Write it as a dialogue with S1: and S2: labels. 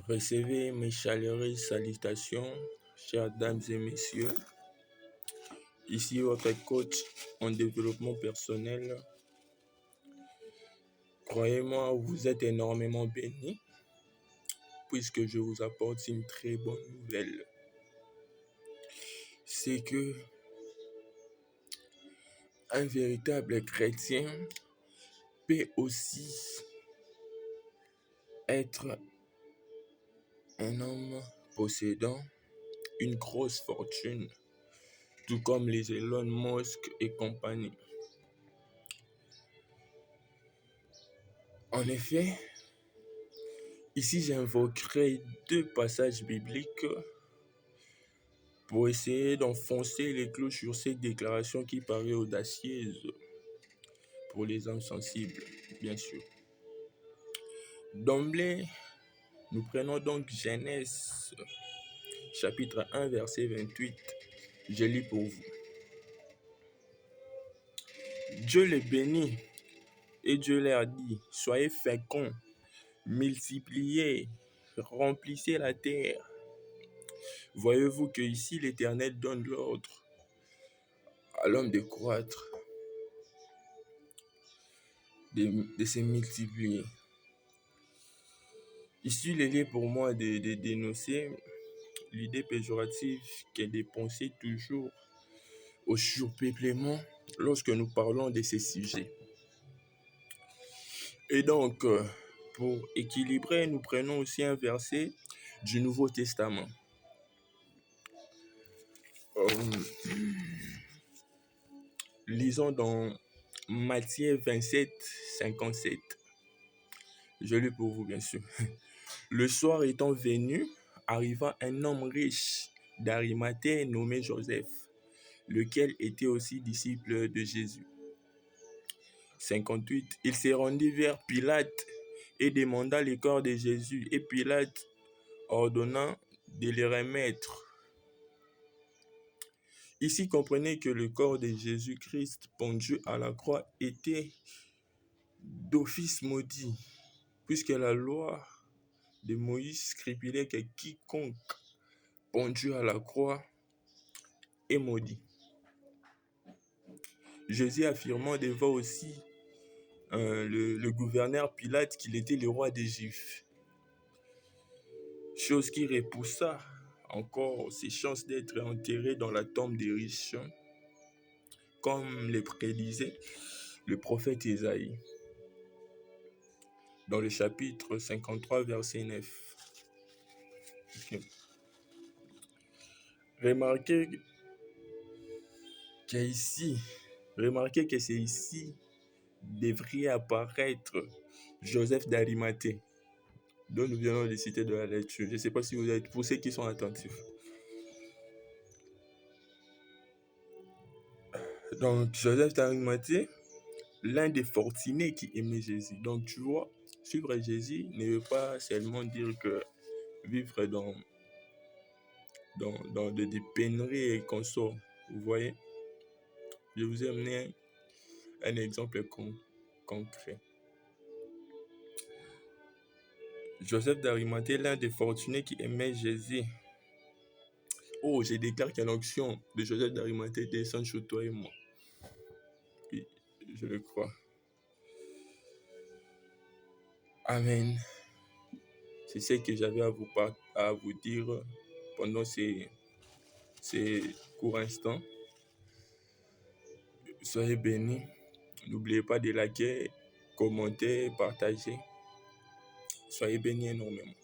S1: Recevez mes chaleureuses salutations, chères dames et messieurs. Ici votre coach en développement personnel. Croyez-moi, vous êtes énormément bénis puisque je vous apporte une très bonne nouvelle. C'est que un véritable chrétien peut aussi être un homme possédant une grosse fortune, tout comme les Elon Musk et compagnie. En effet, ici j'invoquerai 2 passages bibliques pour essayer d'enfoncer les clous sur cette déclaration qui paraît audacieuse pour les âmes sensibles, bien sûr. D'emblée, nous prenons donc Genèse, chapitre 1, verset 28. Je lis pour vous. Dieu les bénit et Dieu leur dit, soyez féconds, multipliez, remplissez la terre. Voyez-vous que ici l'Éternel donne l'ordre à l'homme de croître, de se multiplier. Ici, il est lié pour moi de dénoncer l'idée péjorative qui est de penser toujours au surpeuplement lorsque nous parlons de ces sujets. Et donc, pour équilibrer, nous prenons aussi un verset du Nouveau Testament. Lisons dans Matthieu 27, 57. Je lis pour vous, bien sûr. Le soir étant venu, arriva un homme riche d'Arimathée nommé Joseph, lequel était aussi disciple de Jésus. 58. Il se rendit vers Pilate et demanda le corps de Jésus, et Pilate ordonna de le remettre. Ici, comprenez que le corps de Jésus-Christ pendu à la croix était d'office maudit, puisque la loi de Moïse stipulait que quiconque pendu à la croix est maudit. Jésus affirmant devant aussi le gouverneur Pilate qu'il était le roi des Juifs. Chose qui repoussa encore ses chances d'être enterré dans la tombe des riches, comme le prédisait le prophète Isaïe, dans le chapitre 53, verset 9. Okay. Remarquez que c'est ici devrait apparaître Joseph d'Arimathée, dont nous venons de citer de la lecture. Je ne sais pas si vous êtes, pour ceux qui sont attentifs. Donc, Joseph d'Arimathée, l'un des fortunés qui aimait Jésus. Donc, tu vois, suivre Jésus ne veut pas seulement dire que vivre dans des pénuries et consorts. Vous voyez? Je vous ai amené un exemple concret. Joseph d'Arimathée, l'un des fortunés qui aimait Jésus. Oh, je déclare que l'onction de Joseph d'Arimathée descend sur toi et moi. Oui, je le crois. Amen. C'est ce que j'avais à vous dire pendant ces courts instants. Soyez bénis. N'oubliez pas de liker, commenter, partager. Soyez bénis énormément.